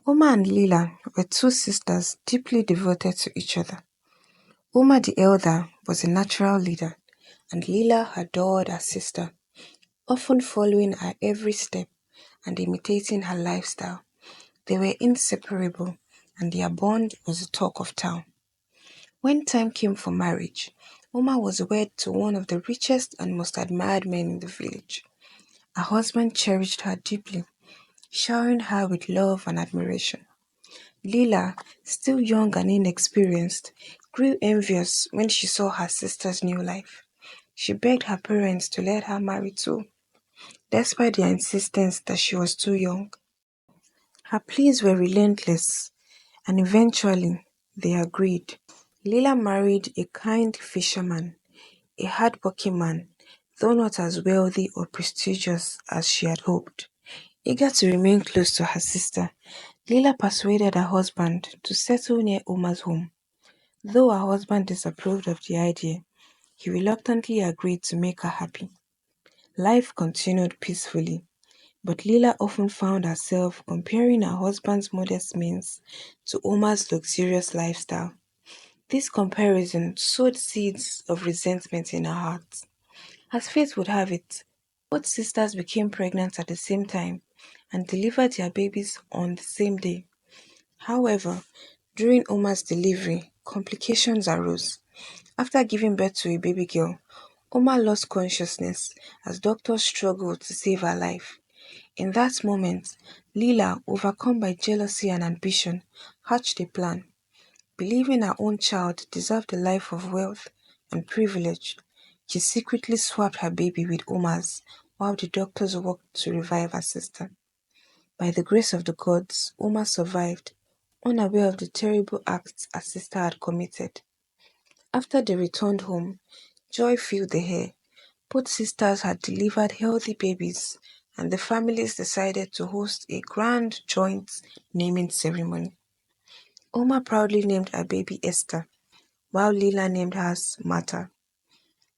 Uma and Lila were two sisters deeply devoted to each other. Uma the elder was a natural leader, and Lila adored her sister, often following her every step and imitating her lifestyle. They were inseparable, and their bond was the talk of town. When time came for marriage, Uma was wed to one of the richest and most admired men in the village. Her husband cherished her deeply, showering her with love and admiration. Lila, still young and inexperienced, grew envious when she saw her sister's new life. She begged her parents to let her marry too, despite their insistence that she was too young. Her pleas were relentless, and eventually they agreed. Lila married a kind fisherman, a hard-working man, though not as wealthy or prestigious as she had hoped. Eager to remain close to her sister, Lila persuaded her husband to settle near Uma's home. Though her husband disapproved of the idea, he reluctantly agreed to make her happy. Life continued peacefully, but Lila often found herself comparing her husband's modest means to Uma's luxurious lifestyle. This comparison sowed seeds of resentment in her heart. As fate would have it, both sisters became pregnant at the same time and delivered their babies on the same day. However, during Uma's delivery, complications arose. After giving birth to a baby girl, Uma lost consciousness as doctors struggled to save her life. In that moment, Leela, overcome by jealousy and ambition, hatched a plan. Believing her own child deserved a life of wealth and privilege, she secretly swapped her baby with Uma's while the doctors worked to revive her sister. By the grace of the gods, Uma survived, unaware of the terrible acts her sister had committed. After they returned home, joy filled the air. Both sisters had delivered healthy babies, and the families decided to host a grand joint naming ceremony. Oma proudly named her baby Esther, while Leela named hers Martha.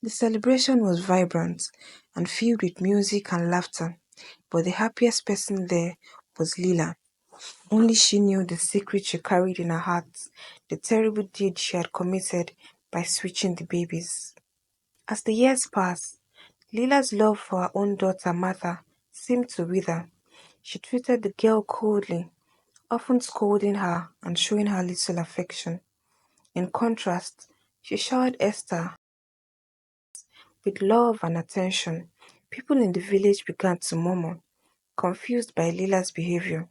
The celebration was vibrant and filled with music and laughter, but the happiest person there was Leela. Only she knew the secret she carried in her heart, the terrible deed she had committed by switching the babies. As the years passed, Leela's love for her own daughter Martha seemed to wither. She treated the girl coldly, often scolding her and showing her little affection. In contrast, she showered Esther with love and attention. People in the village began to murmur, confused by Leela's behavior.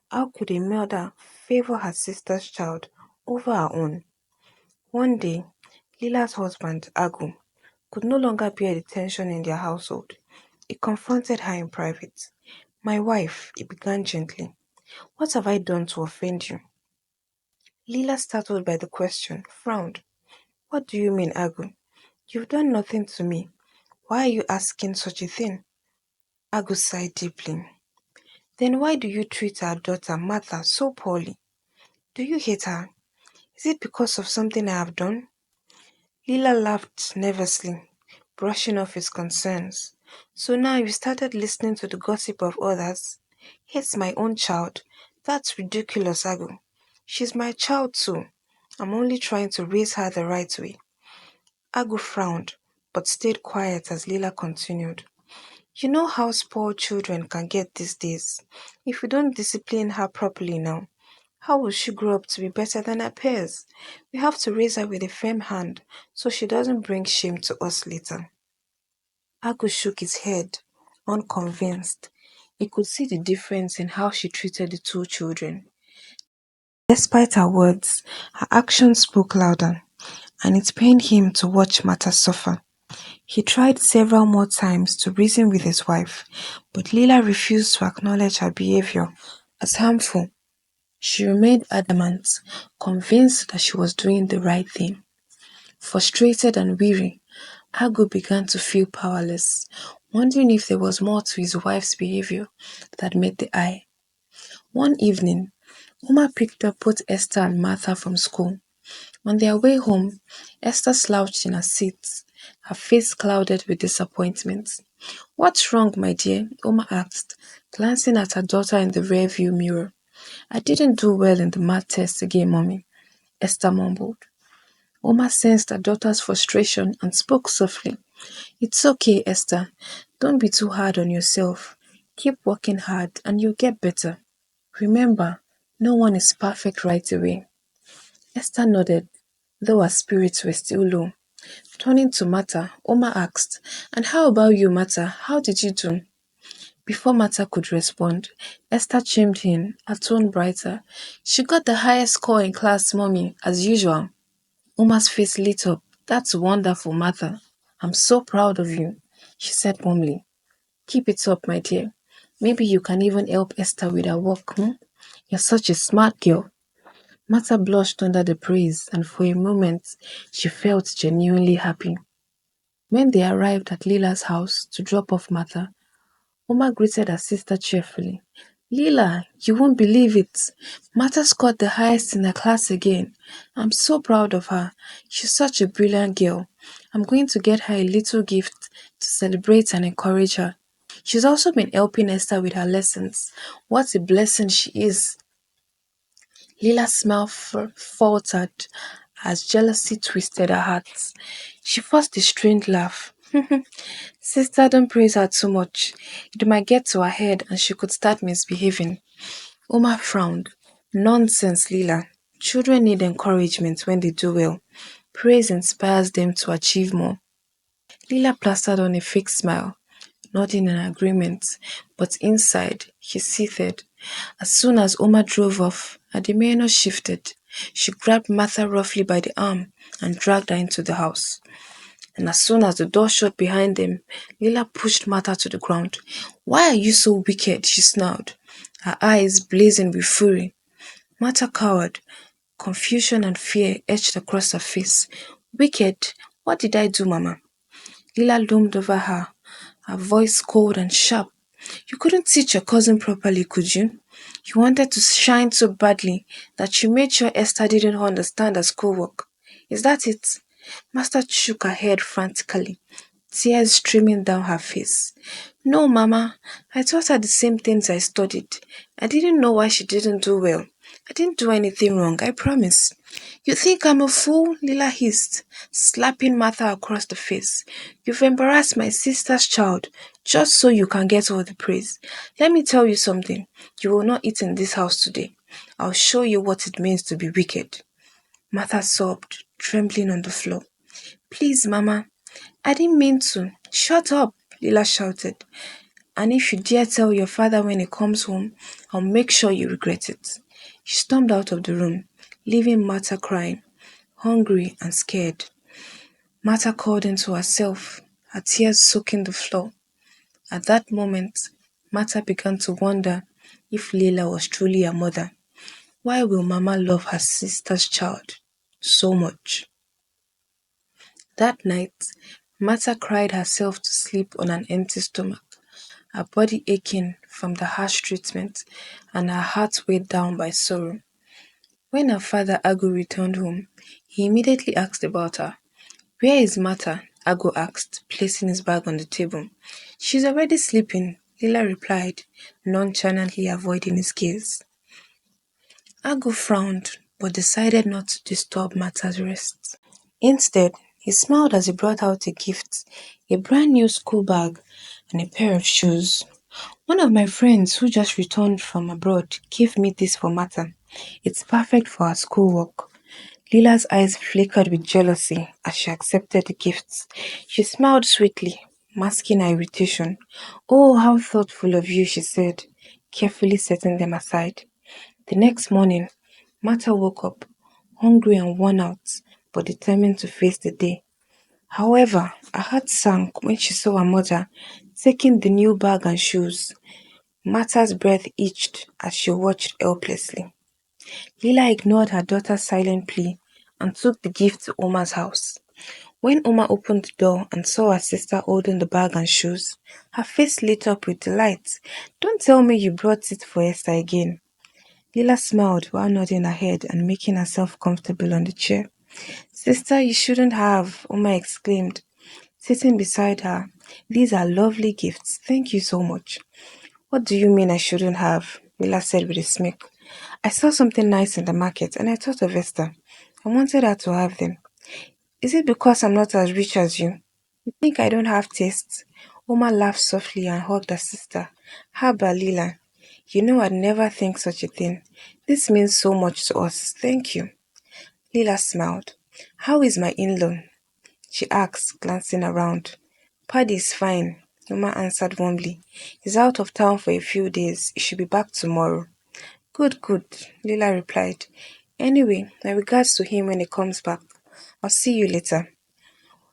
How could a mother favor her sister's child over her own? One day, Leela's husband, Agu, could no longer bear the tension in their household. He confronted her in private. My wife, he began gently, what have I done to offend you? Leela, startled by the question, frowned. What do you mean, Agu? You've done nothing to me. Why are you asking such a thing? Agu sighed deeply. Then why do you treat our daughter, Martha, so poorly? Do you hate her? Is it because of something I have done? Leela laughed nervously, brushing off his concerns. So now you started listening to the gossip of others? Hates my own child? That's ridiculous, Agu. She's my child too. I'm only trying to raise her the right way. Agu frowned, but stayed quiet as Leela continued. You know how spoiled children can get these days. If we don't discipline her properly now, how will she grow up to be better than her peers? We have to raise her with a firm hand so she doesn't bring shame to us later. Agu shook his head, unconvinced. He could see the difference in how she treated the two children. Despite her words, her actions spoke louder, and it pained him to watch Mata suffer. He tried several more times to reason with his wife, but Leela refused to acknowledge her behavior as harmful. She remained adamant, convinced that she was doing the right thing. Frustrated and weary, Agu began to feel powerless, wondering if there was more to his wife's behavior that met the eye. One evening, Uma picked up both Esther and Martha from school. On their way home, Esther slouched in her seat, her face clouded with disappointment. What's wrong, my dear? Uma asked, glancing at her daughter in the rearview mirror. I didn't do well in the math test again, Mommy, Esther mumbled. Oma sensed her daughter's frustration and spoke softly. It's okay, Esther. Don't be too hard on yourself. Keep working hard and you'll get better. Remember, no one is perfect right away. Esther nodded, though her spirits were still low. Turning to Mata, Oma asked, And how about you, Mata? How did you do? Before Mata could respond, Esther chimed in, her tone brighter. She got the highest score in class, Mommy, as usual. Uma's face lit up. That's wonderful, Martha. I'm so proud of you, she said warmly. Keep it up, my dear. Maybe you can even help Esther with her work, hmm? You're such a smart girl. Martha blushed under the praise, and for a moment she felt genuinely happy. When they arrived at Lila's house to drop off Martha, Uma greeted her sister cheerfully. Lila, you won't believe it. Martha scored the highest in her class again. I'm so proud of her. She's such a brilliant girl. I'm going to get her a little gift to celebrate and encourage her. She's also been helping Esther with her lessons. What a blessing she is. Lila's smile faltered as jealousy twisted her heart. She forced a strained laugh. Sister, don't praise her too much. It might get to her head and she could start misbehaving. Oma frowned. Nonsense, Lila. Children need encouragement when they do well. Praise inspires them to achieve more. Lila plastered on a fake smile, nodding in agreement, but inside, she seethed. As soon as Oma drove off, Ademiano shifted. She grabbed Martha roughly by the arm and dragged her into the house. And as soon as the door shut behind them, Lila pushed Martha to the ground. Why are you so wicked? She snarled, her eyes blazing with fury. Martha cowered. Confusion and fear etched across her face. Wicked? What did I do, Mama? Lila loomed over her, her voice cold and sharp. You couldn't teach your cousin properly, could you? You wanted to shine so badly that you made sure Esther didn't understand her schoolwork. Is that it? Master shook her head frantically, tears streaming down her face. No, Mama. I taught her the same things I studied. I didn't know why she didn't do well. I didn't do anything wrong, I promise. You think I'm a fool? Lila hissed, slapping Martha across the face. You've embarrassed my sister's child just so you can get all the praise. Let me tell you something. You will not eat in this house today. I'll show you what it means to be wicked. Martha sobbed, trembling on the floor. Please, Mama. I didn't mean to. Shut up, Lila shouted. And if you dare tell your father when he comes home, I'll make sure you regret it. She stormed out of the room, leaving Martha crying, hungry and scared. Martha called into herself, her tears soaking the floor. At that moment, Martha began to wonder if Leila was truly her mother. Why will Mama love her sister's child so much? That night, Martha cried herself to sleep on an empty stomach, her body aching from the harsh treatment and her heart weighed down by sorrow. When her father Agu returned home, he immediately asked about her. Where is Martha? Agu asked, placing his bag on the table. She's already sleeping, Lila replied, nonchalantly avoiding his gaze. Agu frowned, but decided not to disturb Martha's rest. Instead, he smiled as he brought out a gift, a brand new school bag and a pair of shoes. One of my friends who just returned from abroad gave me this for Martha. It's perfect for her schoolwork. Lila's eyes flickered with jealousy as she accepted the gifts. She smiled sweetly, masking her irritation. Oh, how thoughtful of you, she said, carefully setting them aside. The next morning, Martha woke up, hungry and worn out, but determined to face the day. However, her heart sank when she saw her mother taking the new bag and shoes. Martha's breath itched as she watched helplessly. Lila ignored her daughter's silent plea and took the gift to Oma's house. When Oma opened the door and saw her sister holding the bag and shoes, her face lit up with delight. Don't tell me you brought it for Esther again. Lila smiled while nodding her head and making herself comfortable on the chair. Sister, you shouldn't have, Oma exclaimed, sitting beside her. These are lovely gifts. Thank you so much. What do you mean I shouldn't have? Lila said with a smirk. I saw something nice in the market and I thought of Esther. I wanted her to have them. Is it because I'm not as rich as you? You think I don't have taste? Oma laughed softly and hugged her sister. Haba, Lila. You know I'd never think such a thing. This means so much to us. Thank you. Lila smiled. How is my in-law? She asked, glancing around. Paddy is fine, Oma answered warmly. He's out of town for a few days. He should be back tomorrow. Good, good, Lila replied. Anyway, my regards to him when he comes back. I'll see you later.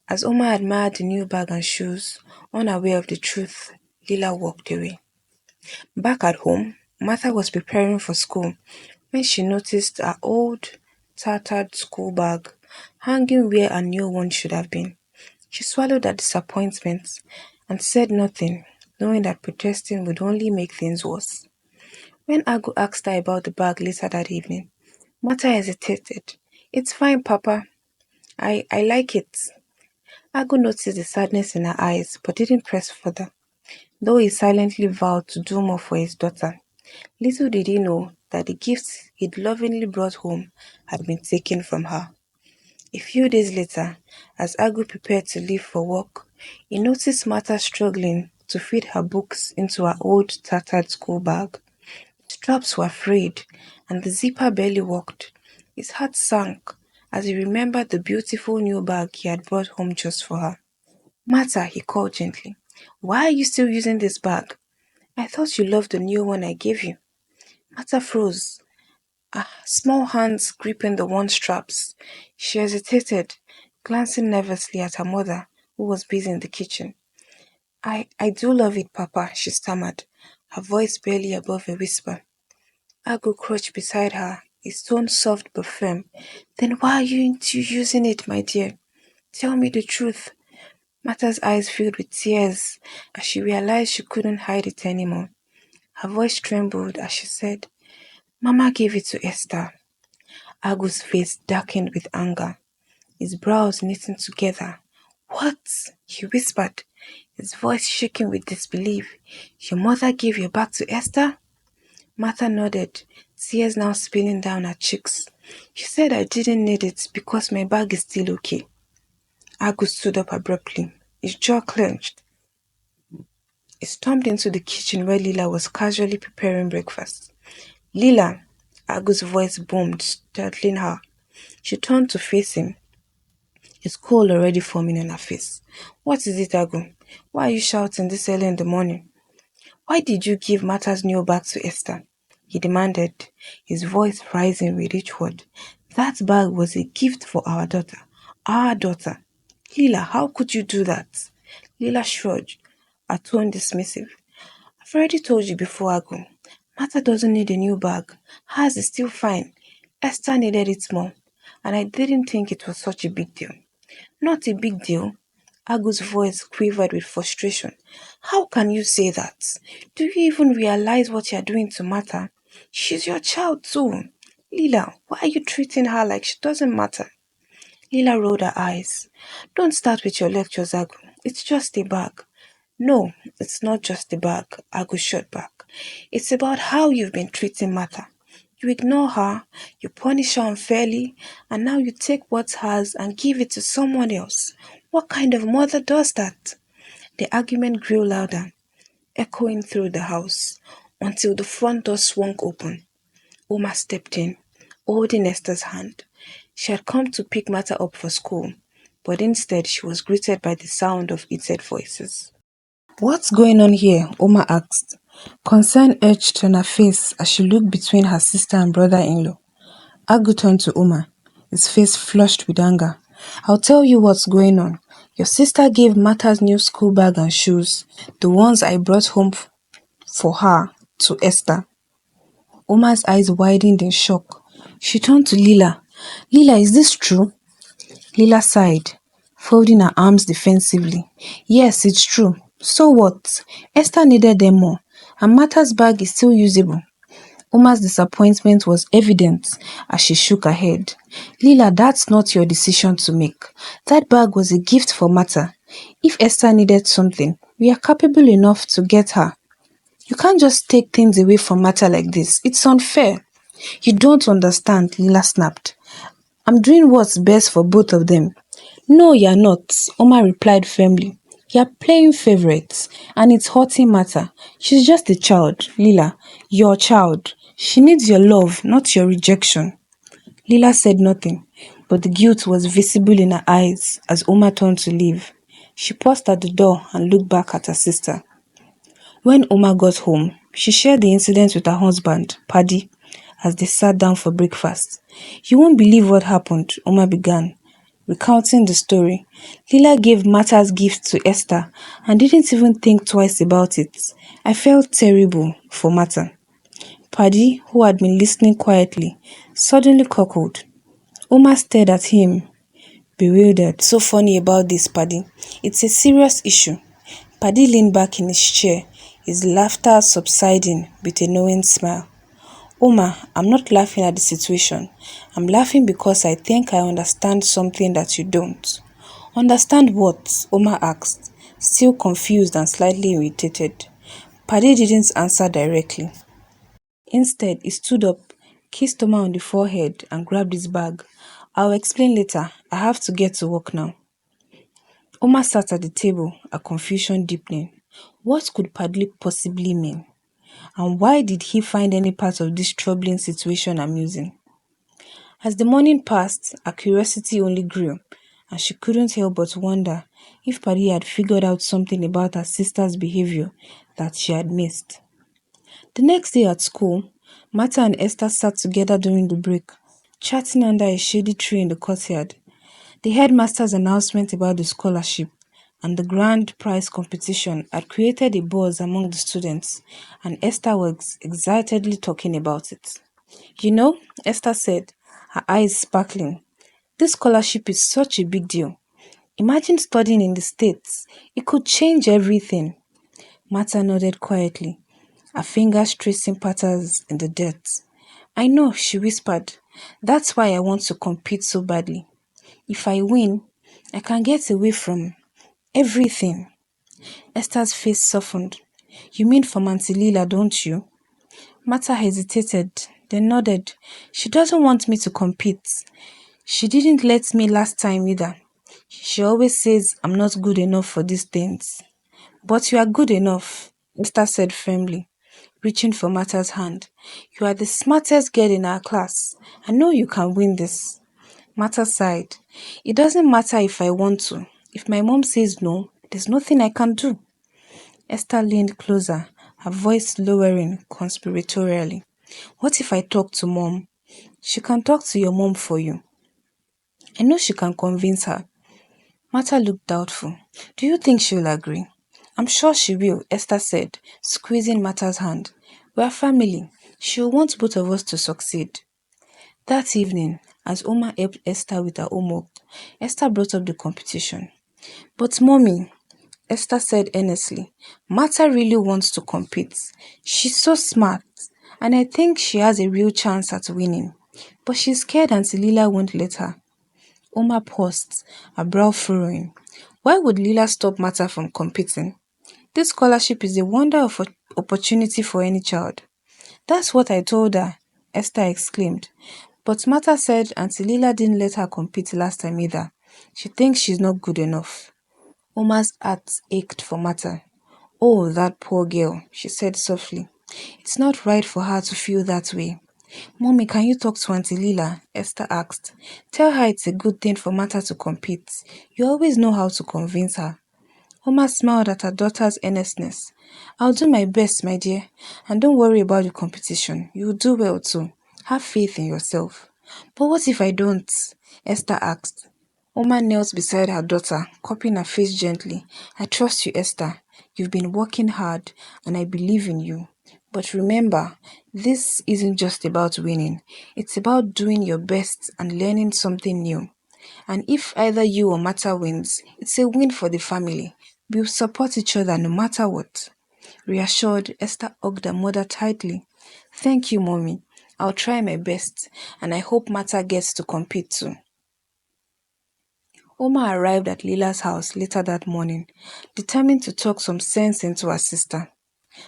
As Oma admired the new bag and shoes, unaware of the truth, Lila walked away. Back at home, Martha was preparing for school when she noticed her old, tattered school bag hanging where a new one should have been. She swallowed her disappointment and said nothing, knowing that protesting would only make things worse. When Agu asked her about the bag later that evening, Martha hesitated. It's fine, Papa. I like it. Agu noticed the sadness in her eyes but didn't press further, though he silently vowed to do more for his daughter. Little did he know that the gifts he'd lovingly brought home had been taken from her. A few days later, as Agu prepared to leave for work, he noticed Martha struggling to fit her books into her old tattered school bag. The straps were frayed and the zipper barely worked. His heart sank as he remembered the beautiful new bag he had brought home just for her. Martha, he called gently, why are you still using this bag? I thought you loved the new one I gave you. Martha froze, small hands gripping the worn straps. She hesitated, glancing nervously at her mother, who was busy in the kitchen. I do love it, Papa, she stammered, her voice barely above a whisper. Agu crouched beside her, his tone soft but firm. Then why are you into using it, my dear? Tell me the truth. Martha's eyes filled with tears as she realized she couldn't hide it anymore. Her voice trembled as she said, Mama gave it to Esther. Agu's face darkened with anger, his brows knitting together. What? He whispered, his voice shaking with disbelief. Your mother gave your bag to Esther? Martha nodded, tears now spilling down her cheeks. She said I didn't need it because my bag is still okay. Agu stood up abruptly, his jaw clenched. He stormed into the kitchen where Lila was casually preparing breakfast. Lila, Agu's voice boomed, startling her. She turned to face him, his cold already forming on her face. What is it, Agu? Why are you shouting this early in the morning? Why did you give Martha's new bag to Esther? He demanded, his voice rising with each word. That bag was a gift for our daughter. Our daughter. Lila, how could you do that? Lila shrugged, her tone dismissive. I've already told you before, Agu. Martha doesn't need a new bag. Hers is still fine. Esther needed it more, and I didn't think it was such a big deal. Not a big deal. Agu's voice quivered with frustration. How can you say that? Do you even realize what you're doing to Martha? She's your child too. Lila, why are you treating her like she doesn't matter? Lila rolled her eyes. Don't start with your lectures, Agu. It's just a bag. No, it's not just a bag, Agu shot back. It's about how you've been treating Martha. You ignore her, you punish her unfairly, and now you take what's hers and give it to someone else. What kind of mother does that? The argument grew louder, echoing through the house, until the front door swung open. Oma stepped in, holding Esther's hand. She had come to pick Martha up for school, but instead she was greeted by the sound of heated voices. What's going on here? Oma asked. Concern etched on her face as she looked between her sister and brother-in-law. Agu turned to Oma, his face flushed with anger. I'll tell you what's going on. Your sister gave Martha's new school bag and shoes, the ones I brought home for her, to Esther. Oma's eyes widened in shock. She turned to Lila. Lila, is this true? Lila sighed, folding her arms defensively. Yes, it's true. So what? Esther needed them more, and Martha's bag is still usable. Uma's disappointment was evident as she shook her head. Lila, that's not your decision to make. That bag was a gift for Martha. If Esther needed something, we are capable enough to get her. You can't just take things away from Martha like this. It's unfair. You don't understand, Lila snapped. I'm doing what's best for both of them. No, you're not, Oma replied firmly. You're playing favorites, and it's hurting matter. She's just a child, Lila, your child. She needs your love, not your rejection. Lila said nothing, but the guilt was visible in her eyes as Oma turned to leave. She paused at the door and looked back at her sister. When Oma got home, she shared the incident with her husband, Paddy, as they sat down for breakfast. You won't believe what happened, Oma began. Recounting the story, Lila gave Martha's gift to Esther and didn't even think twice about it. I felt terrible for Martha. Paddy, who had been listening quietly, suddenly cackled. Oma stared at him, bewildered. So funny about this, Paddy. It's a serious issue. Paddy leaned back in his chair, his laughter subsiding with a knowing smile. Oma, I'm not laughing at the situation. I'm laughing because I think I understand something that you don't. Understand what? Oma asked, still confused and slightly irritated. Paddy didn't answer directly. Instead, he stood up, kissed Oma on the forehead, and grabbed his bag. I'll explain later. I have to get to work now. Oma sat at the table, a confusion deepening. What could Paddy possibly mean? And why did he find any part of this troubling situation amusing? As the morning passed, her curiosity only grew, and she couldn't help but wonder if Paddy had figured out something about her sister's behavior that she had missed. The next day at school, Martha and Esther sat together during the break, chatting under a shady tree in the courtyard. The headmaster's announcement about the scholarship and the grand prize competition had created a buzz among the students, and Esther was excitedly talking about it. You know, Esther said, her eyes sparkling, this scholarship is such a big deal. Imagine studying in the States. It could change everything. Martha nodded quietly, her fingers tracing patterns in the dirt. I know, she whispered. That's why I want to compete so badly. If I win, I can get away from everything. Esther's face softened. You mean from Auntie Lila, don't you? Martha hesitated, then nodded. She doesn't want me to compete. She didn't let me last time either. She always says I'm not good enough for these things. But you are good enough, Esther said firmly, reaching for Martha's hand. You are the smartest girl in our class. I know you can win this. Martha sighed. It doesn't matter if I want to. If my mom says no, there's nothing I can do. Esther leaned closer, her voice lowering conspiratorially. What if I talk to mom? She can talk to your mom for you. I know she can convince her. Martha looked doubtful. Do you think she'll agree? I'm sure she will, Esther said, squeezing Martha's hand. We're family. She'll want both of us to succeed. That evening, as Oma helped Esther with her homework, Esther brought up the competition. But mommy, Esther said earnestly, Martha really wants to compete. She's so smart, and I think she has a real chance at winning. But she's scared Auntie Lila won't let her. Oma paused, her brow furrowing. Why would Lila stop Martha from competing? This scholarship is a wonder of opportunity for any child. That's what I told her, Esther exclaimed. But Martha said Auntie Lila didn't let her compete last time either. She thinks she's not good enough. Oma's heart ached for Martha. Oh, that poor girl, she said softly. It's not right for her to feel that way. Mommy, can you talk to Auntie Lila? Esther asked. Tell her it's a good thing for Martha to compete. You always know how to convince her. Oma smiled at her daughter's earnestness. I'll do my best, my dear, and don't worry about the competition. You'll do well too. Have faith in yourself. But what if I don't? Esther asked. Oma knelt beside her daughter, cupping her face gently. I trust you, Esther. You've been working hard, and I believe in you. But remember, this isn't just about winning. It's about doing your best and learning something new. And if either you or Martha wins, it's a win for the family. We'll support each other no matter what. Reassured, Esther hugged her mother tightly. Thank you, Mommy. I'll try my best, and I hope Martha gets to compete too. Oma arrived at Lila's house later that morning, determined to talk some sense into her sister.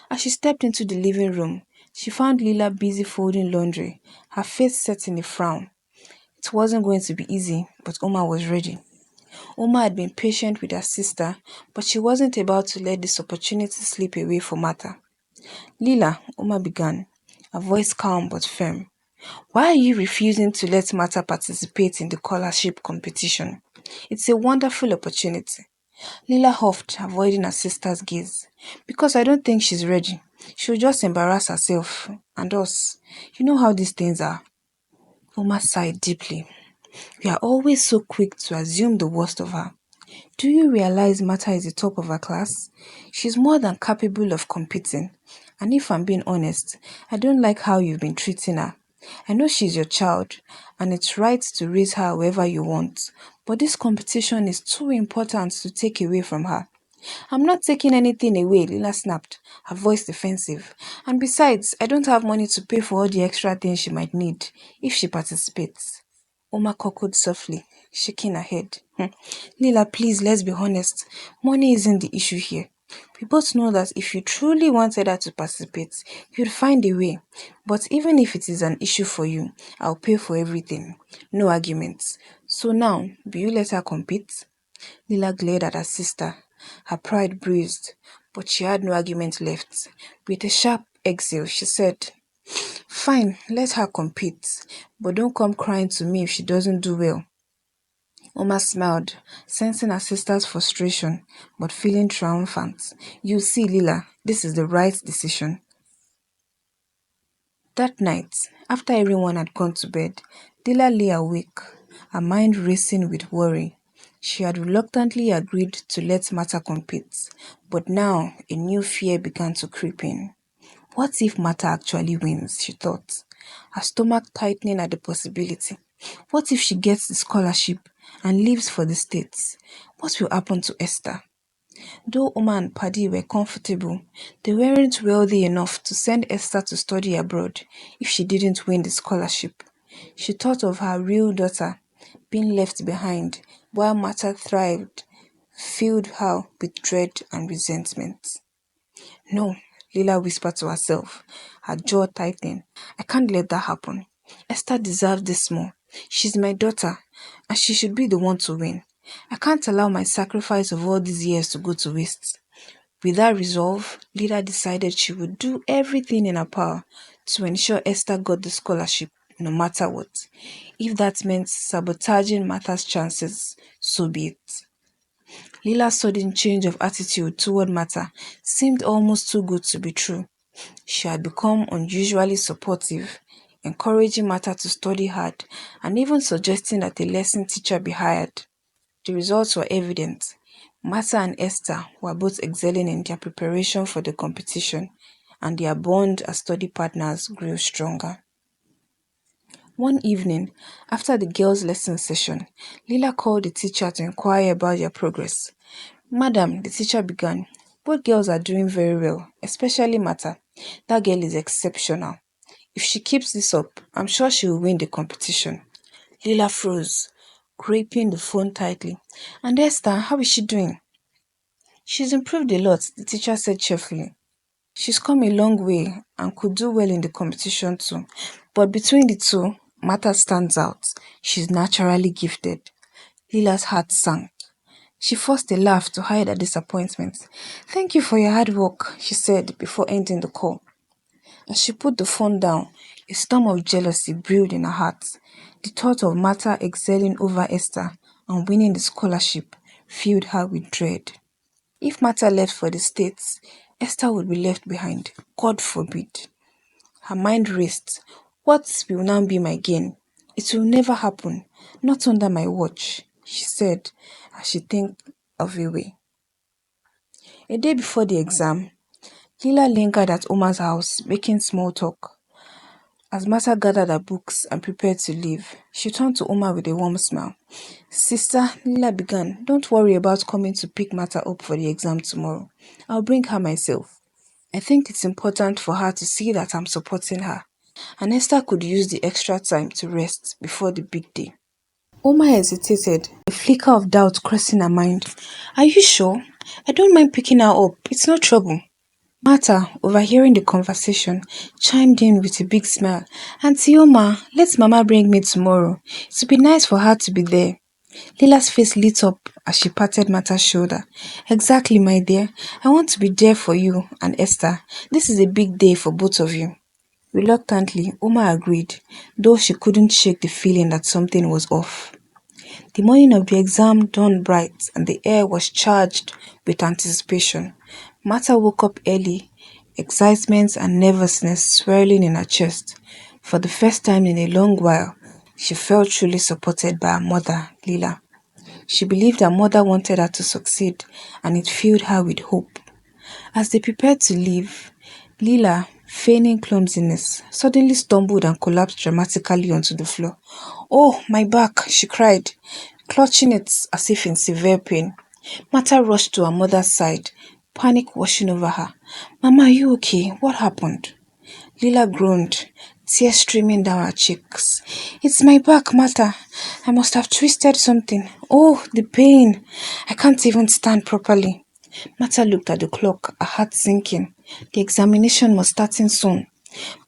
As she stepped into the living room, She found Lila busy folding laundry, her face set in a frown. It wasn't going to be easy, but Oma was ready. Oma had been patient with her sister, but she wasn't about to let this opportunity slip away for Martha. Lila, Oma began, her voice calm but firm. Why are you refusing to let Martha participate in the scholarship competition? It's a wonderful opportunity. Lila huffed, avoiding her sister's gaze. Because I don't think she's ready. She'll just embarrass herself and us. You know how these things are. Oma sighed deeply. We are always so quick to assume the worst of her. Do you realize Martha is the top of her class? She's more than capable of competing. And if I'm being honest, I don't like how you've been treating her. I know she's your child, and it's right to raise her however you want. But this competition is too important to take away from her. I'm not taking anything away, Lila snapped, her voice defensive. And besides, I don't have money to pay for all the extra things she might need if she participates. Oma cackled softly, shaking her head. Lila, please, let's be honest. Money isn't the issue here. We both know that if you truly wanted her to participate, you'd find a way. But even if it is an issue for you, I'll pay for everything. No arguments. So now, will you let her compete? Lila glared at her sister. Her pride bruised, but she had no argument left. With a sharp exhale, she said, Fine, let her compete, but don't come crying to me if she doesn't do well. Oma smiled, sensing her sister's frustration, but feeling triumphant. You see, Lila, this is the right decision. That night, after everyone had gone to bed, Lila lay awake, her mind racing with worry. She had reluctantly agreed to let Martha compete, but now a new fear began to creep in. What if Martha actually wins, she thought, her stomach tightening at the possibility. What if she gets the scholarship and leaves for the States? What will happen to Esther? Though Oma and Paddy were comfortable, they weren't wealthy enough to send Esther to study abroad if she didn't win the scholarship. She thought of her real daughter being left behind while Martha thrived, filled her with dread and resentment. No, Lila whispered to herself, her jaw tightening. I can't let that happen. Esther deserves this more. She's my daughter, and she should be the one to win. I can't allow my sacrifice of all these years to go to waste. With that resolve, Lila decided she would do everything in her power to ensure Esther got the scholarship, no matter what. If that meant sabotaging Martha's chances, so be it. Lila's sudden change of attitude toward Martha seemed almost too good to be true. She had become unusually supportive, encouraging Martha to study hard and even suggesting that a lesson teacher be hired. The results were evident. Martha and Esther were both excelling in their preparation for the competition, and their bond as study partners grew stronger. One evening, after the girls' lesson session, Lila called the teacher to inquire about their progress. Madam, the teacher began, both girls are doing very well, especially Martha. That girl is exceptional. If she keeps this up, I'm sure she will win the competition. Lila froze, gripping the phone tightly. And Esther, how is she doing? She's improved a lot, the teacher said cheerfully. She's come a long way and could do well in the competition too. But between the two, Martha stands out. She's naturally gifted. Lila's heart sank. She forced a laugh to hide her disappointment. Thank you for your hard work, she said before ending the call. As she put the phone down, a storm of jealousy brewed in her heart. The thought of Martha excelling over Esther and winning the scholarship filled her with dread. If Martha left for the States, Esther would be left behind. God forbid. Her mind raced. What will now be my gain? It will never happen. Not under my watch, she said as she think of a way. A day before the exam, Lila lingered at Oma's house, making small talk. As Martha gathered her books and prepared to leave, she turned to Oma with a warm smile. Sister, Lila began, don't worry about coming to pick Martha up for the exam tomorrow. I'll bring her myself. I think it's important for her to see that I'm supporting her. And Esther could use the extra time to rest before the big day. Oma hesitated, a flicker of doubt crossing her mind. Are you sure? I don't mind picking her up. It's no trouble. Martha, overhearing the conversation, chimed in with a big smile. Auntie Oma, let Mama bring me tomorrow. It would be nice for her to be there. Lila's face lit up as she patted Martha's shoulder. Exactly, my dear. I want to be there for you and Esther. This is a big day for both of you. Reluctantly, Oma agreed, though she couldn't shake the feeling that something was off. The morning of the exam dawned bright and the air was charged with anticipation. Martha woke up early, excitement and nervousness swirling in her chest. For the first time in a long while, she felt truly supported by her mother, Lila. She believed her mother wanted her to succeed, and it filled her with hope. As they prepared to leave, Lila, feigning clumsiness, suddenly stumbled and collapsed dramatically onto the floor. Oh, my back, she cried, clutching it as if in severe pain. Martha rushed to her mother's side, panic washing over her. Mama, are you okay? What happened? Lila groaned, tears streaming down her cheeks. It's my back, Martha. I must have twisted something. Oh, the pain. I can't even stand properly. Martha looked at the clock, her heart sinking. The examination was starting soon.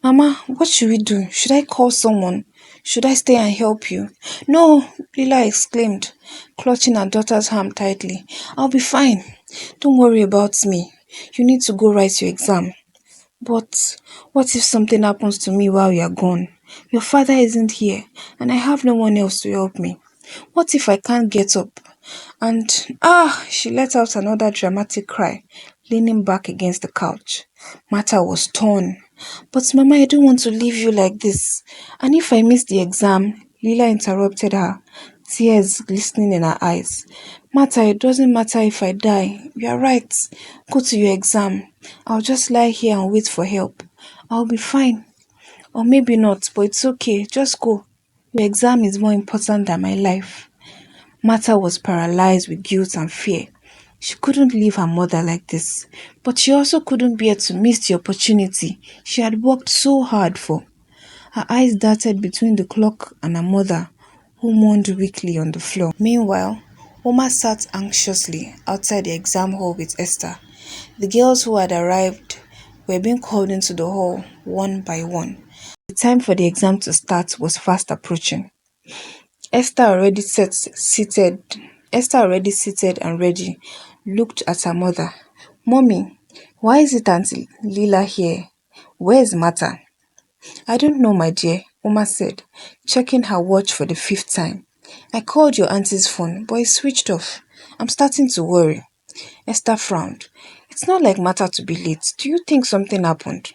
Mama, what should we do? Should I call someone? Should I stay and help you? No, Lila exclaimed, clutching her daughter's arm tightly. I'll be fine. Don't worry about me. You need to go write your exam. But what if something happens to me while you're gone? Your father isn't here, and I have no one else to help me. What if I can't get up? And she let out another dramatic cry, leaning back against the couch. Martha was torn. But Mama, I don't want to leave you like this. And if I miss the exam, Lila interrupted her, tears glistening in her eyes. Martha, it doesn't matter if I die. You are right. Go to your exam. I'll just lie here and wait for help. I'll be fine. Or maybe not, but it's okay. Just go. Your exam is more important than my life. Martha was paralyzed with guilt and fear. She couldn't leave her mother like this, but she also couldn't bear to miss the opportunity she had worked so hard for. Her eyes darted between the clock and her mother, who moaned weakly on the floor. Meanwhile, Oma sat anxiously outside the exam hall with Esther. The girls who had arrived were being called into the hall one by one. The time for the exam to start was fast approaching. Esther already seated Esther already seated and ready, looked at her mother. Mommy, why is it Auntie Lila here? Where's Martha? I don't know, my dear, Uma said, checking her watch for the fifth time. I called your auntie's phone, but it switched off. I'm starting to worry. Esther frowned. It's not like Martha to be late. Do you think something happened?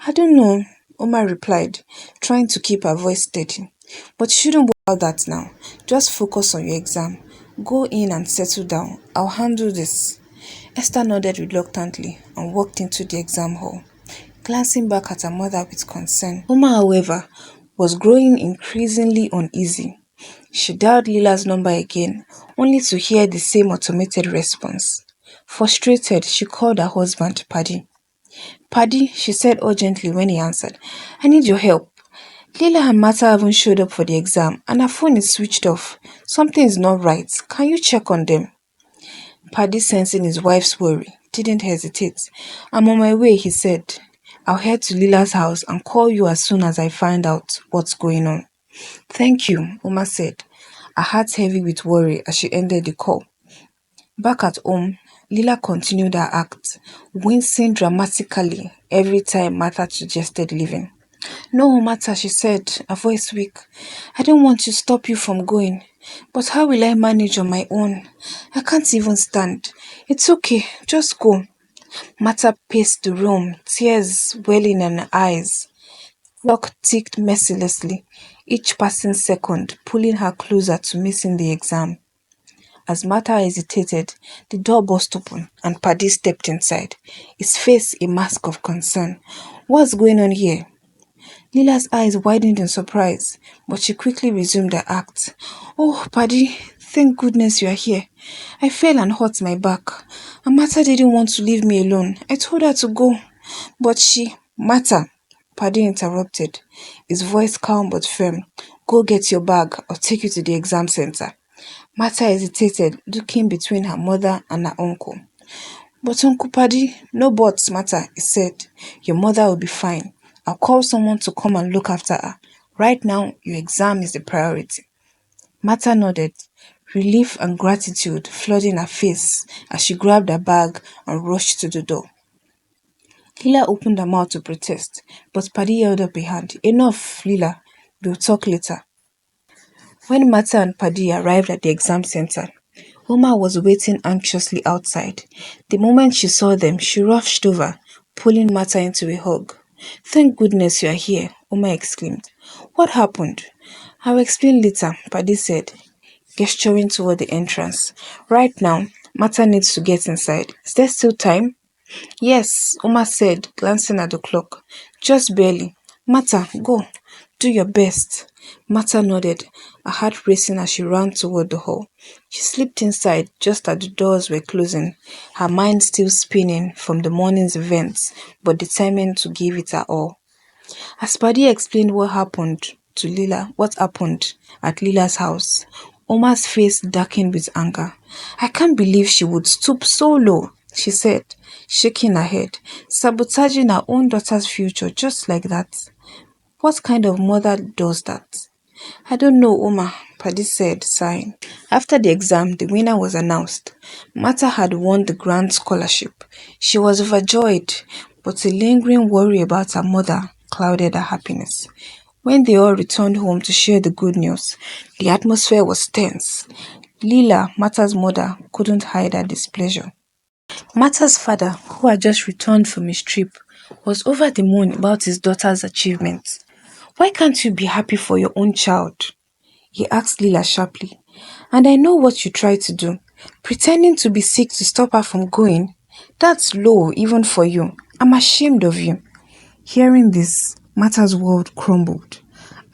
I don't know, Oma replied, trying to keep her voice steady. But you shouldn't worry about that now. Just focus on your exam. Go in and settle down. I'll handle this. Esther nodded reluctantly and walked into the exam hall, glancing back at her mother with concern. Oma, however, was growing increasingly uneasy. She dialed Lila's number again, only to hear the same automated response. Frustrated, she called her husband, Paddy. Paddy, she said urgently when he answered, I need your help. Lila and Martha haven't showed up for the exam and her phone is switched off. Something is not right. Can you check on them? Paddy, sensing his wife's worry, didn't hesitate. I'm on my way, he said. I'll head to Lila's house and call you as soon as I find out what's going on. Thank you, Uma said, her heart heavy with worry as she ended the call. Back at home, Lila continued her act, wincing dramatically every time Martha suggested leaving. No, Martha, she said, her voice weak. I don't want to stop you from going, but how will I manage on my own? I can't even stand. It's okay, just go. Martha paced the room, tears welling in her eyes. Clock ticked mercilessly, each passing second pulling her closer to missing the exam. As Martha hesitated, the door burst open and Paddy stepped inside, his face a mask of concern. What's going on here? Lila's eyes widened in surprise, but she quickly resumed her act. Oh, Paddy, thank goodness you are here. I fell and hurt my back. And Martha didn't want to leave me alone. I told her to go, but Martha, Paddy interrupted, his voice calm but firm. Go get your bag. I'll take you to the exam center. Martha hesitated, looking between her mother and her uncle. But Uncle Paddy, no buts matter, he said. Your mother will be fine. I'll call someone to come and look after her. Right now, your exam is the priority. Martha nodded, relief and gratitude flooding her face as she grabbed her bag and rushed to the door. Lila opened her mouth to protest, but Paddy held up a hand. Enough, Lila. We'll talk later. When Martha and Paddy arrived at the exam center, Uma was waiting anxiously outside. The moment she saw them, she rushed over, pulling Martha into a hug. Thank goodness you are here, Uma exclaimed. What happened? I'll explain later, Paddy said, gesturing toward the entrance. Right now, Martha needs to get inside. Is there still time? Yes, Uma said, glancing at the clock. Just barely. Martha, go. Do your best. Martha nodded, her heart racing as she ran toward the hall. She slipped inside just as the doors were closing, her mind still spinning from the morning's events, but determined to give it her all. As Paddy explained what happened at Lila's house, Oma's face darkened with anger. I can't believe she would stoop so low, she said, shaking her head, sabotaging her own daughter's future just like that. What kind of mother does that? I don't know, Oma, Paddy said, sighing. After the exam, the winner was announced. Martha had won the grand scholarship. She was overjoyed, but a lingering worry about her mother clouded her happiness. When they all returned home to share the good news, the atmosphere was tense. Lila, Martha's mother, couldn't hide her displeasure. Martha's father, who had just returned from his trip, was over the moon about his daughter's achievements. Why can't you be happy for your own child? He asked Lila sharply. And I know what you tried to do. Pretending to be sick to stop her from going. That's low even for you. I'm ashamed of you. Hearing this, Martha's world crumbled.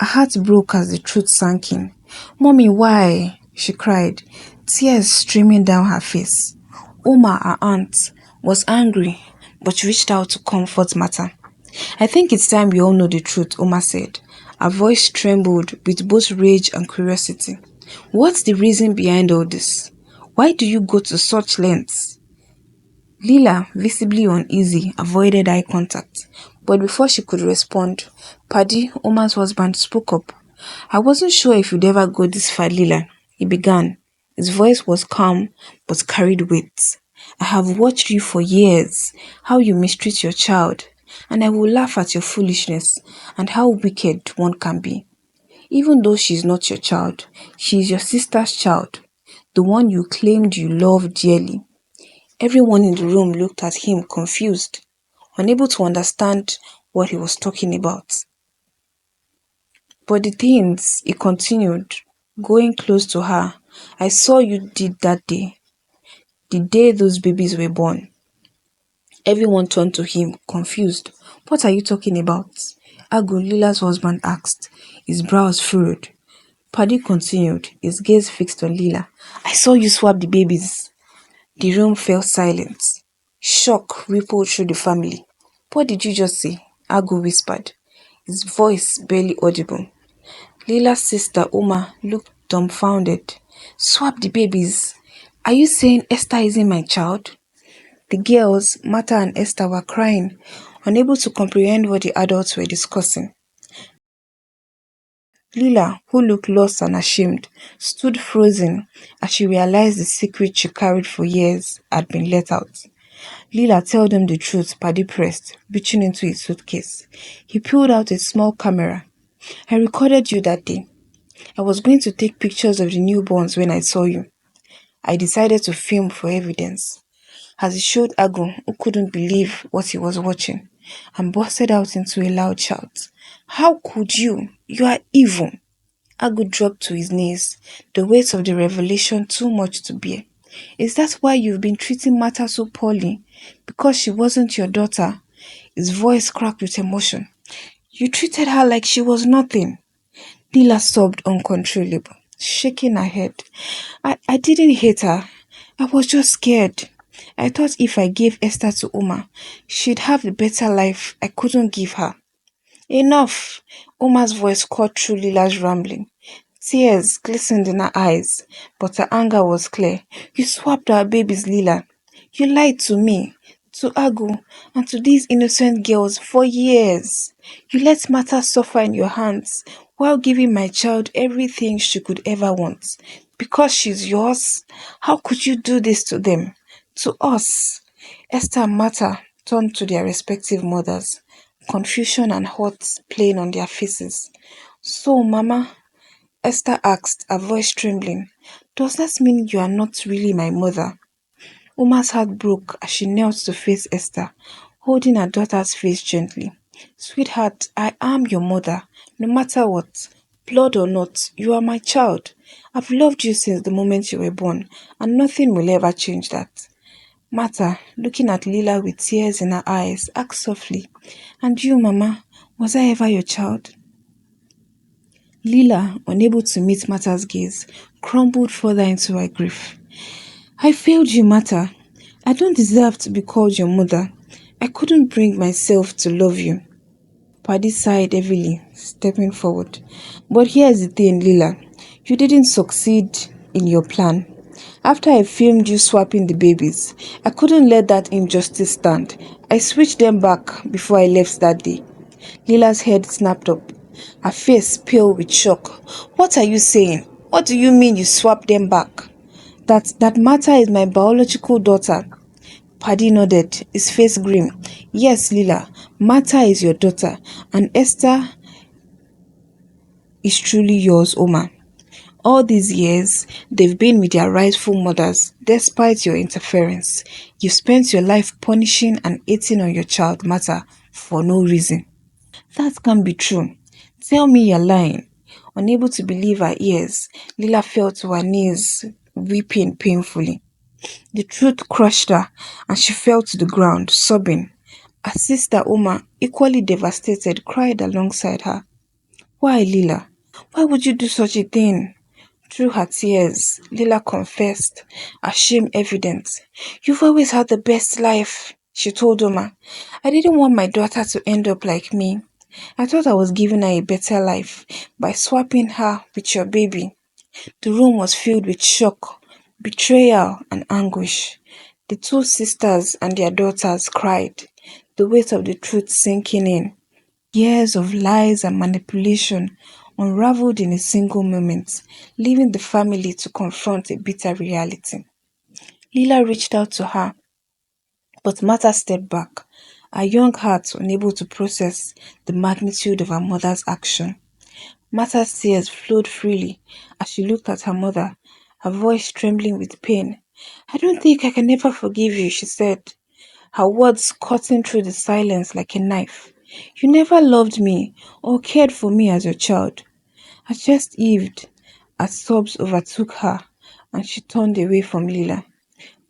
Her heart broke as the truth sank in. Mommy, why? She cried, tears streaming down her face. Oma, her aunt, was angry, but reached out to comfort Martha. I think it's time we all know the truth, Oma said. Her voice trembled with both rage and curiosity. What's the reason behind all this? Why do you go to such lengths? Lila, visibly uneasy, avoided eye contact. But before she could respond, Paddy, Oma's husband, spoke up. I wasn't sure if you'd ever go this far, Lila, he began. His voice was calm, but carried weight. I have watched you for years, how you mistreat your child, and I will laugh at your foolishness and how wicked one can be. Even though she is not your child, she is your sister's child, the one you claimed you loved dearly. Everyone in the room looked at him confused, unable to understand what he was talking about. But the things, he continued, going close to her, I saw you did that day, the day those babies were born. Everyone turned to him, confused. What are you talking about? Agu, Lila's husband asked, his brows furrowed. Paddy continued, his gaze fixed on Lila. I saw you swap the babies. The room fell silent. Shock rippled through the family. What did you just say? Agu whispered, his voice barely audible. Lila's sister, Uma, looked dumbfounded. Swap the babies? Are you saying Esther isn't my child? The girls, Martha and Esther, were crying, unable to comprehend what the adults were discussing. Lila, who looked lost and ashamed, stood frozen as she realized the secret she carried for years had been let out. Lila, tell them the truth, Paddy pressed, reaching into his suitcase. He pulled out a small camera. I recorded you that day. I was going to take pictures of the newborns when I saw you. I decided to film for evidence. As he showed Agu, who couldn't believe what he was watching, and busted out into a loud shout. How could you? You are evil. Agu dropped to his knees, the weight of the revelation too much to bear. Is that why you've been treating Martha so poorly? Because she wasn't your daughter? His voice cracked with emotion. You treated her like she was nothing. Lila sobbed uncontrollable, shaking her head. I didn't hate her. I was just scared. I thought if I gave Esther to Uma, she'd have the better life I couldn't give her. Enough! Uma's voice cut through Lila's rambling. Tears glistened in her eyes, but her anger was clear. You swapped our babies, Lila. You lied to me, to Agu, and to these innocent girls for years. You let matters suffer in your hands while giving my child everything she could ever want. Because she's yours, how could you do this to them? To us? Esther and Martha turned to their respective mothers, confusion and hurt playing on their faces. So, Mama, Esther asked, her voice trembling, does that mean you are not really my mother? Uma's heart broke as she knelt to face Esther, holding her daughter's face gently. Sweetheart, I am your mother, no matter what. Blood or not, you are my child. I've loved you since the moment you were born, and nothing will ever change that. Martha, looking at Lila with tears in her eyes, asked softly, and you, Mama, was I ever your child? Lila, unable to meet Martha's gaze, crumbled further into her grief. I failed you, Martha. I don't deserve to be called your mother. I couldn't bring myself to love you. Paddy sighed heavily, stepping forward. But here's the thing, Lila. You didn't succeed in your plan. After I filmed you swapping the babies, I couldn't let that injustice stand. I switched them back before I left that day. Lila's head snapped up, her face pale with shock. What are you saying? What do you mean you swapped them back? That Martha is my biological daughter. Paddy nodded, his face grim. Yes, Lila, Martha is your daughter, and Esther is truly yours, Oma. All these years, they've been with their rightful mothers, despite your interference. You've spent your life punishing and hating on your child, Martha, for no reason. That can't be true. Tell me you're lying. Unable to believe her ears, Lila fell to her knees, weeping painfully. The truth crushed her, and she fell to the ground, sobbing. Her sister Oma, equally devastated, cried alongside her. Why, Lila? Why would you do such a thing? Through her tears, Lila confessed, her shame evident. You've always had the best life, she told Oma. I didn't want my daughter to end up like me. I thought I was giving her a better life by swapping her with your baby. The room was filled with shock, betrayal, and anguish. The two sisters and their daughters cried, the weight of the truth sinking in. Years of lies and manipulation unraveled in a single moment, leaving the family to confront a bitter reality. Lila reached out to her, but Martha stepped back, her young heart unable to process the magnitude of her mother's action. Martha's tears flowed freely as she looked at her mother, her voice trembling with pain. I don't think I can ever forgive you, she said, her words cutting through the silence like a knife. You never loved me or cared for me as your child. Her chest heaved as sobs overtook her and she turned away from Lila.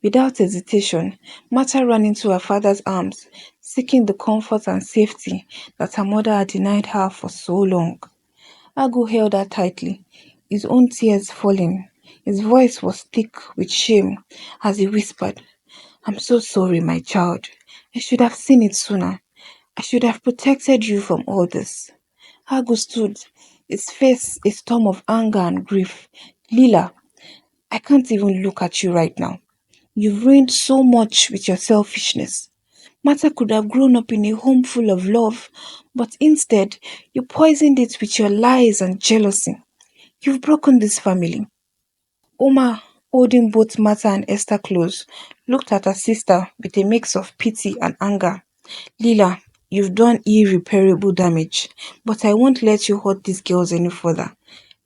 Without hesitation, Martha ran into her father's arms, seeking the comfort and safety that her mother had denied her for so long. Agu held her tightly, his own tears falling. His voice was thick with shame as he whispered, I'm so sorry, my child. I should have seen it sooner. I should have protected you from all this. Agu stood, his face a storm of anger and grief. Lila, I can't even look at you right now. You've ruined so much with your selfishness. Martha could have grown up in a home full of love, but instead, you poisoned it with your lies and jealousy. You've broken this family. Oma, holding both Martha and Esther close, looked at her sister with a mix of pity and anger. Lila, you've done irreparable damage, but I won't let you hurt these girls any further.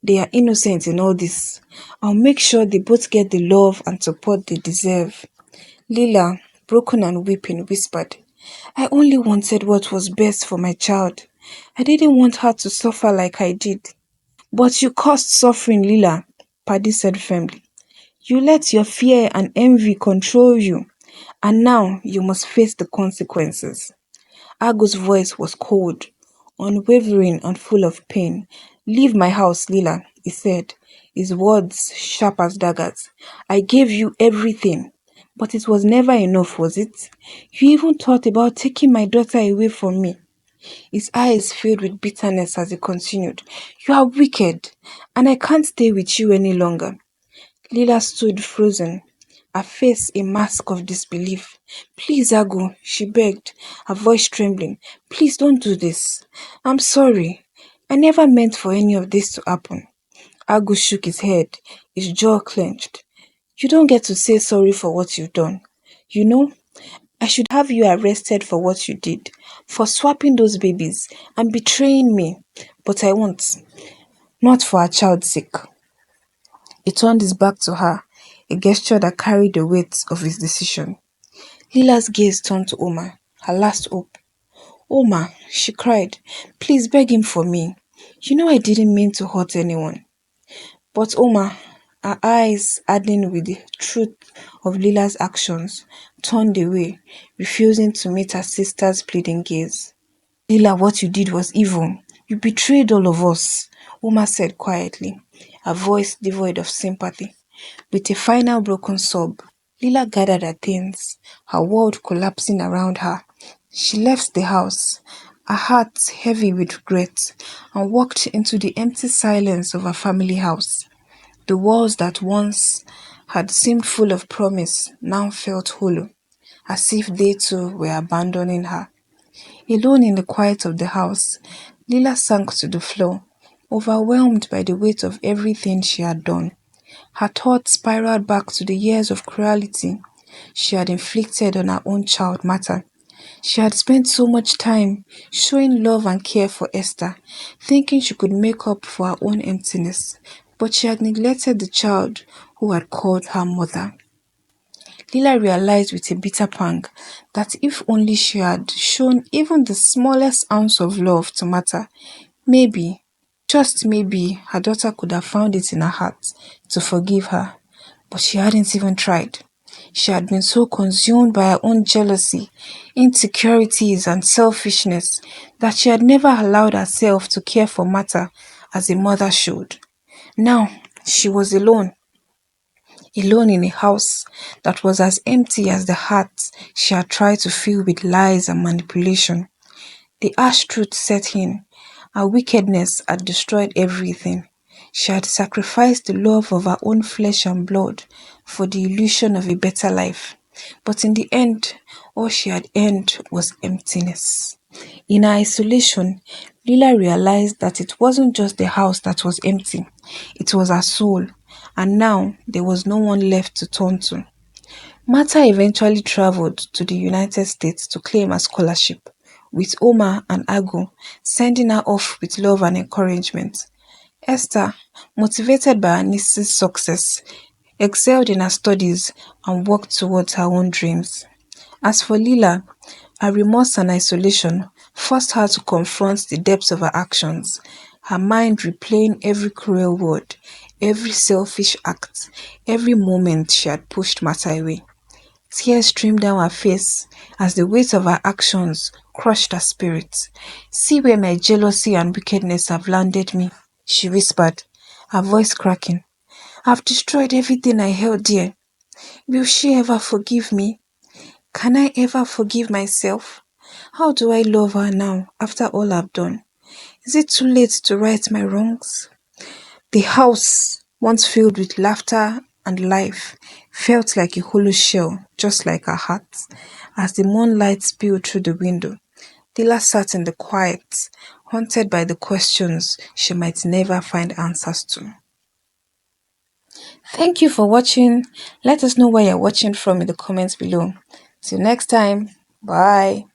They are innocent in all this. I'll make sure they both get the love and support they deserve. Lila, broken and weeping, whispered, I only wanted what was best for my child. I didn't want her to suffer like I did. But you caused suffering, Lila, Paddy said firmly. You let your fear and envy control you, and now you must face the consequences. Ago's voice was cold, unwavering and full of pain. Leave my house, Lila, he said, his words sharp as daggers. I gave you everything, but it was never enough, was it? You even thought about taking my daughter away from me. His eyes filled with bitterness as he continued. You are wicked, and I can't stay with you any longer. Lila stood frozen, her face a mask of disbelief. Please, Agu, she begged, her voice trembling. Please don't do this. I'm sorry. I never meant for any of this to happen. Agu shook his head, his jaw clenched. You don't get to say sorry for what you've done. You know, I should have you arrested for what you did, for swapping those babies and betraying me. But I won't. Not for our child's sake. He turned his back to her, a gesture that carried the weight of his decision. Lila's gaze turned to Oma, her last hope. Oma, she cried, please beg him for me. You know I didn't mean to hurt anyone. But Oma, her eyes hardening with the truth of Lila's actions, turned away, refusing to meet her sister's pleading gaze. Lila, what you did was evil. You betrayed all of us, Oma said quietly, her voice devoid of sympathy. With a final broken sob, Lila gathered her things, her world collapsing around her. She left the house, her heart heavy with regret, and walked into the empty silence of her family house. The walls that once had seemed full of promise now felt hollow, as if they too were abandoning her. Alone in the quiet of the house, Lila sank to the floor, overwhelmed by the weight of everything she had done. Her thoughts spiraled back to the years of cruelty she had inflicted on her own child Martha. She had spent so much time showing love and care for Esther, thinking she could make up for her own emptiness, but she had neglected the child who had called her mother. Lila realized with a bitter pang that if only she had shown even the smallest ounce of love to Martha, maybe, just maybe, her daughter could have found it in her heart to forgive her. But she hadn't even tried. She had been so consumed by her own jealousy, insecurities, and selfishness that she had never allowed herself to care for Martha as a mother should. Now, she was alone, alone in a house that was as empty as the heart she had tried to fill with lies and manipulation. The harsh truth set in. Her wickedness had destroyed everything. She had sacrificed the love of her own flesh and blood for the illusion of a better life. But in the end, all she had earned was emptiness. In her isolation, Lila realized that it wasn't just the house that was empty, it was her soul, and now there was no one left to turn to. Martha eventually traveled to the United States to claim a scholarship, with Oma and Agu sending her off with love and encouragement. Esther, motivated by her niece's success, excelled in her studies and worked towards her own dreams. As for Lila, her remorse and isolation forced her to confront the depths of her actions, her mind replaying every cruel word, every selfish act, every moment she had pushed Martha away. Tears streamed down her face as the weight of her actions crushed her spirit. See where my jealousy and wickedness have landed me, she whispered, her voice cracking. I've destroyed everything I held dear. Will she ever forgive me? Can I ever forgive myself? How do I love her now after all I've done? Is it too late to right my wrongs? The house, once filled with laughter and life, felt like a hollow shell, just like her heart. As the moonlight spilled through the window, Dila sat in the quiet, haunted by the questions she might never find answers to. Thank you for watching. Let us know where you're watching from in the comments below. Till next time, bye.